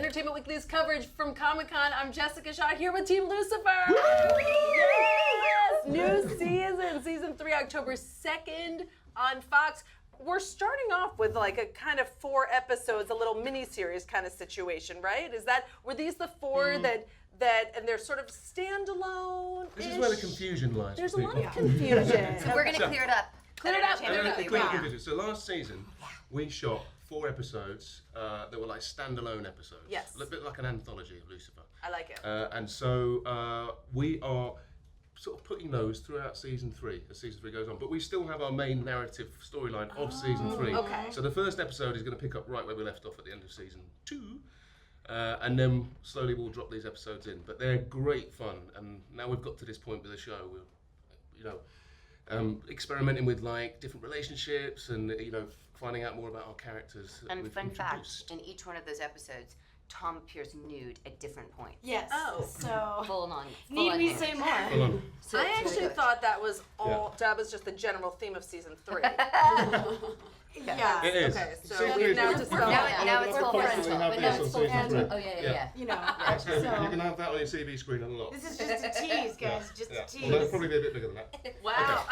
Entertainment Weekly's coverage from Comic-Con. I'm Jessica Shaw here with Team Lucifer. Yes! New season, season 3, October 2nd on Fox. We're starting off with like a kind of 4 episodes, a little mini-series kind of situation, right? Were these the 4 that and they're sort of standalone? This is where the confusion lies. There's a lot of confusion. So we're going to clear it up. Clear it up. So last season, we shot 4 episodes that were like standalone episodes. Yes. A little bit like an anthology of Lucifer. I like it. And so we are sort of putting those throughout season 3 as season 3 goes on. But we still have our main narrative storyline of season 3. Okay. So the first episode is going to pick up right where we left off at the end of season 2. And then slowly we'll drop these episodes in. But they're great fun. And now we've got to this point with the show, experimenting with like different relationships and finding out more about our characters. And fun fact, in each one of those episodes, Tom appears nude at different points. Yes. Oh. So Full on. need we say more? Hold on. So, I actually thought that was just the general theme of season 3. Yeah. It is. Okay, so Season we've three now is- dispelled Now it's full Approximately frontal. have But this now on it's full season frontal. 3. Oh, yeah. Yeah. You know. So you can have that on your TV screen a lot. This is just a tease, guys. Just a tease. Well, that'll probably be a bit bigger than that. Wow.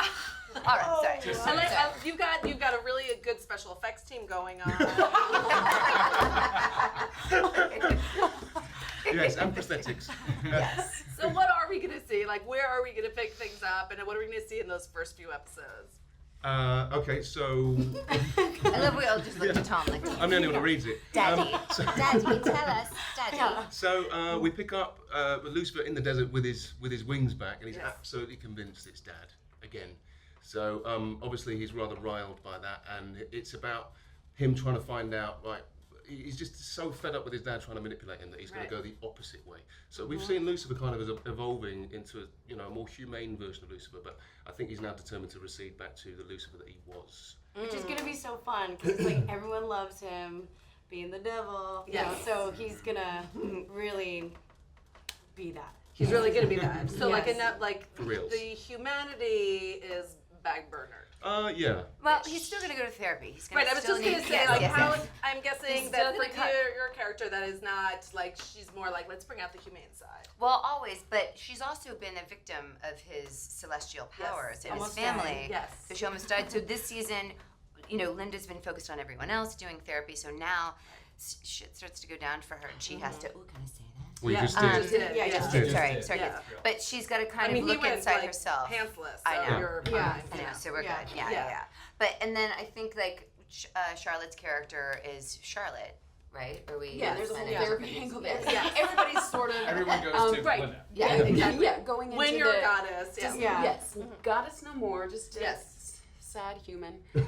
All right, sorry. You've got a really good special effects team going on. Yes, and prosthetics. Yes. So what are we gonna see? Like, where are we gonna pick things up, and what are we gonna see in those first few episodes? Okay, so I love we all just looked at Tom like, I'm the only one who reads it. Daddy. Daddy, tell us. Daddy. So we pick up Lucifer in the desert with his wings back, and he's absolutely convinced it's Dad again. So obviously he's rather riled by that, and it's about him trying to find out, like, he's just so fed up with his dad trying to manipulate him that he's going to go the opposite way. So we've seen Lucifer kind of as evolving into a more humane version of Lucifer, but I think he's now determined to recede back to the Lucifer that he was. Which is gonna be so fun because like everyone loves him being the devil. You know, so he's gonna really be that. He's really gonna be that. So Yes. For reals. the humanity is back burnered. Yeah. Well, he's still going to go to therapy. He's gonna Right, I was still just gonna need- say, yes, like, yes, how yes. I'm guessing He's that still for gonna cut. your character, that is not like she's more like, let's bring out the humane side. Well, always, but she's also been a victim of his celestial powers and his Almost family. died, yes. So she almost died. So this season, Linda's been focused on everyone else doing therapy. So now shit starts to go down for her, and she has to. Oh, can I say that? We just Just did. did. Yeah, Just did. did. Sorry, did. sorry. Yeah. But she's got to kind I mean, of he look went inside like herself. pantsless, so I know. you're Yeah. fine. I know, so we're Yeah. good. Yeah. But and then I think like Charlotte's character is Charlotte, right? Or we? Yeah, there's a whole Yeah. therapy angle there. Yeah. Everybody's sort of Everyone goes to right. Linda. Yeah, exactly. Yeah, going into When you're the a goddess, just, Yeah. yes, goddess no more, just a Yes. sad human, a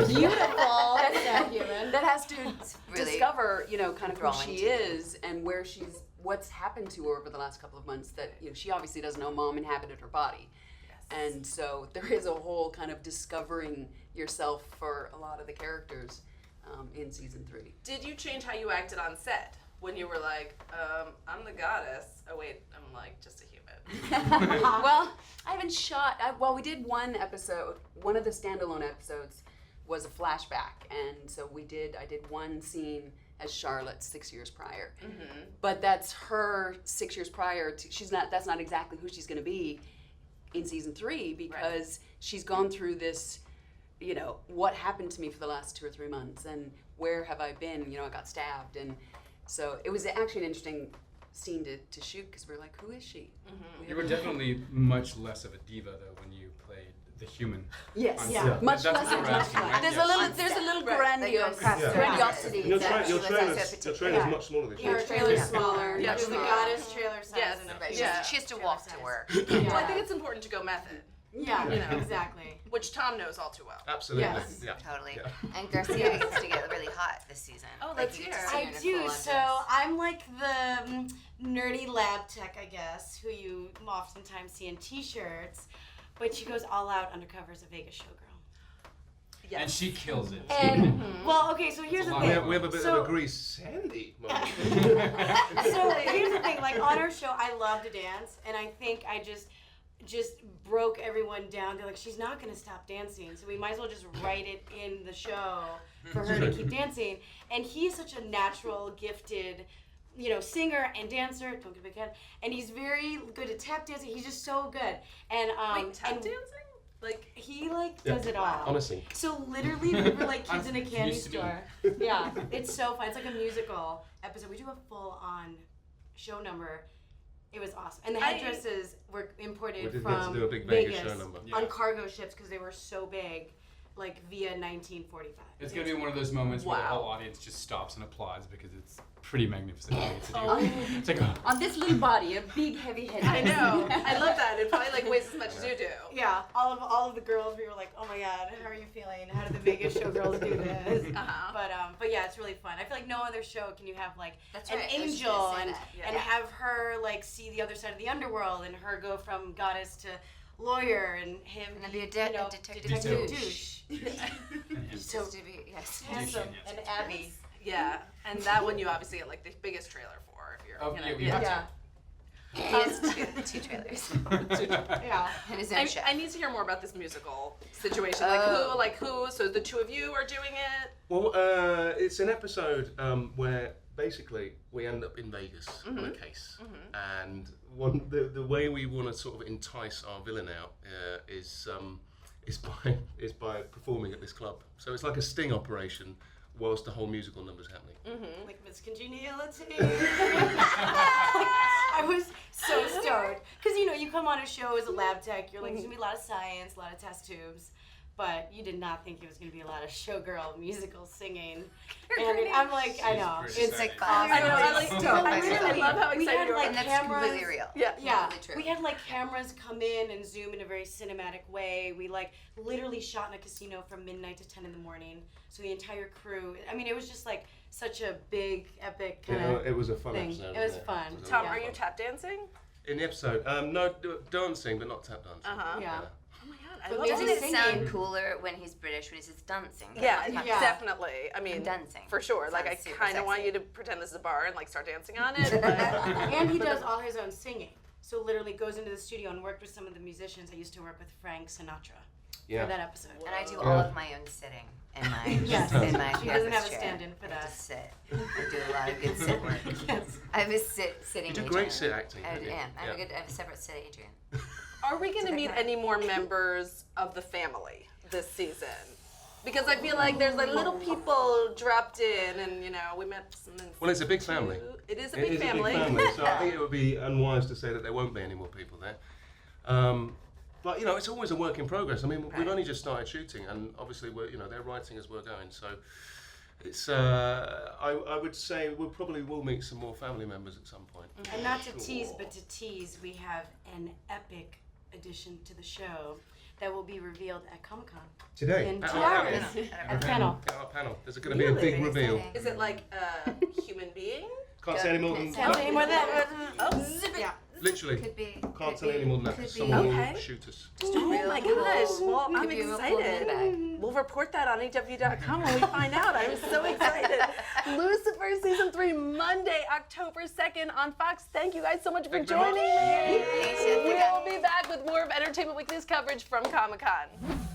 beautiful sad human that has to really discover, kind of who enthralling she to me. is and what's happened to her over the last couple of months. That she obviously doesn't know mom inhabited her body. And so there is a whole kind of discovering yourself for a lot of the characters in season 3. Did you change how you acted on set when you were like, I'm the goddess? Oh wait, I'm like just a human. Well, I haven't shot. We did one episode. One of the standalone episodes was a flashback, and so I did one scene as Charlotte 6 years prior. Mm-hmm. But that's her 6 years prior. That's not exactly who she's going to be in season 3 because she's gone through this. What happened to me for the last 2 or 3 months, and where have I been? I got stabbed, and so it was actually an interesting scene to shoot because we're like, who is she? Mm-hmm. You were definitely much less of a diva though when you played the human. Yes, on Yeah. set. much That's less. what we're asking, right? There's Yes. a little Right. grandiosity. Your that trailer's Yeah. much smaller than Her yours. trailer's smaller. Yeah. The goddess trailer size. Yes. and Right, Yeah. she has to walk to work. Well, I think it's important to go method, Yeah, exactly. which Tom knows all too well. Absolutely. Yes. Yeah. Totally. Yeah. And Garcia gets to get really hot this season. Oh, let's you hear get to it. see her I in a do. full-on So dress. I'm like the nerdy lab tech, I guess, who you oftentimes see in T-shirts, but she goes all out undercover as a Vegas showgirl. Yes. And she kills it. And well, okay, so here's the lot. thing. We have a bit So- of a Grease Sandy moment. So here's the thing, like on our show, I love to dance, and I think I just broke everyone down. They're like, she's not gonna stop dancing, so we might as well just write it in the show for her to keep dancing. And he's such a natural, gifted singer and dancer. Don't get a big head. And he's very good at tap dancing. He's just so good. And Wait, tap dancing? Like he does it all. Honestly. So literally, we were like kids in a candy used to be. store. Yeah, it's so fun. It's like a musical episode. We do a full-on show number. It was awesome. And the headdresses were imported We did from get to do a big Vegas show number. on cargo ships because they were so big, like via 1945. It's gonna be one of those moments where the Wow. whole audience just stops and applauds because it's pretty magnificent thing to do. Oh. It's like, On this little body, a big heavy head. I know. I love that. It probably like weighs as much as you do. Yeah, all of the girls, we were like, oh my god, how are you feeling? How did the Vegas show girls do this? Uh-huh. But yeah, it's really fun. I feel like no other show can you have like That's an right, I was just angel gonna say and that. Yeah. and have her like see the other side of the underworld and her go from goddess to lawyer and him And then be a detective detective douche. douche. So to be, yes. Handsome. yes. And Abby. Yeah, and that one you obviously get like the biggest trailer for if you're. Oh, you know, yeah, we have Yeah. He has two trailers Yeah. and his own show. I need to hear more about this musical situation. Like who? So the two of you are doing it. Well, it's an episode where basically we end up in Vegas on a case, and the way we want to sort of entice our villain out is by performing at this club. So it's like a sting operation whilst the whole musical number's happening. Like Miss Congeniality. I was so stoked. Because, you come on a show as a lab tech, you're like, there's going to be a lot of science, a lot of test tubes. But you did not think it was going to be a lot of showgirl musical singing. And I'm like, I know. pretty It's excited. awesome. I know. I like. It's I love how we excited had you are. like and that's cameras. completely real. Yeah. Yeah, Totally true. we had like cameras come in and zoom in a very cinematic way. We like literally shot in a casino from midnight to 10 in the morning. So the entire crew, I mean, it was just like such a big, epic kind of It was a fun thing. episode. It was wasn't fun. It was a Tom, lot are of you fun. tap dancing? In the episode? No, dancing, but not tap dancing. Yeah. Oh my god, I But love music Doesn't it. it sound singing. cooler when he's British when he says dancing? Yeah, Yeah. definitely. I mean, I'm dancing. for sure. Like, I Sounds super kind of want sexy. you to pretend this is a bar and like start dancing on it. But And he does all his own singing. So literally goes into the studio and worked with some of the musicians. I used to work with Frank Sinatra Yeah. for that episode. And I do Yeah. all of my own sitting in my Yes. in my She doesn't have a therapist chair. stand-in for I have that. to sit. I do a lot of good sit work. Yes. I have a sitting You do agent. great sit acting. I don't you? am. I have, Yeah. I have a separate sit agent. are we going to It's a meet big any more members of the family this season? Because I feel like there's like little people dropped in, and we met some. Well, it's a big family. It is a It big is family. a big family, so I think it would be unwise to say that there won't be any more people there. But it's always a work in progress. I mean, we've Right. only just started shooting, and obviously they're writing as we're going. So it's I would say we probably will meet some more family members at some point. And not to tease, but to tease, we have an epic addition to the show that will be revealed at Comic-Con Today, in at 2 our hours. panel. At panel. At our panel, there's going to be a Really? big reveal. Exciting. Is it like a human being? Can't say any more than Can't say any more than that. Oh, Zip it. Yeah. literally. Could be. Can't say any more than that. Could be. Someone Okay. will shoot us. oh my gosh! Well, I'm Could be a real cool excited. handbag. We'll report that on EW.com when we find out. I'm so excited. Lucifer season 3, Monday, October 2nd on Fox. Thank you guys so much for Thank you very joining much. me. Thanks, Jessica. We'll be back with more of Entertainment Weekly's coverage from Comic-Con.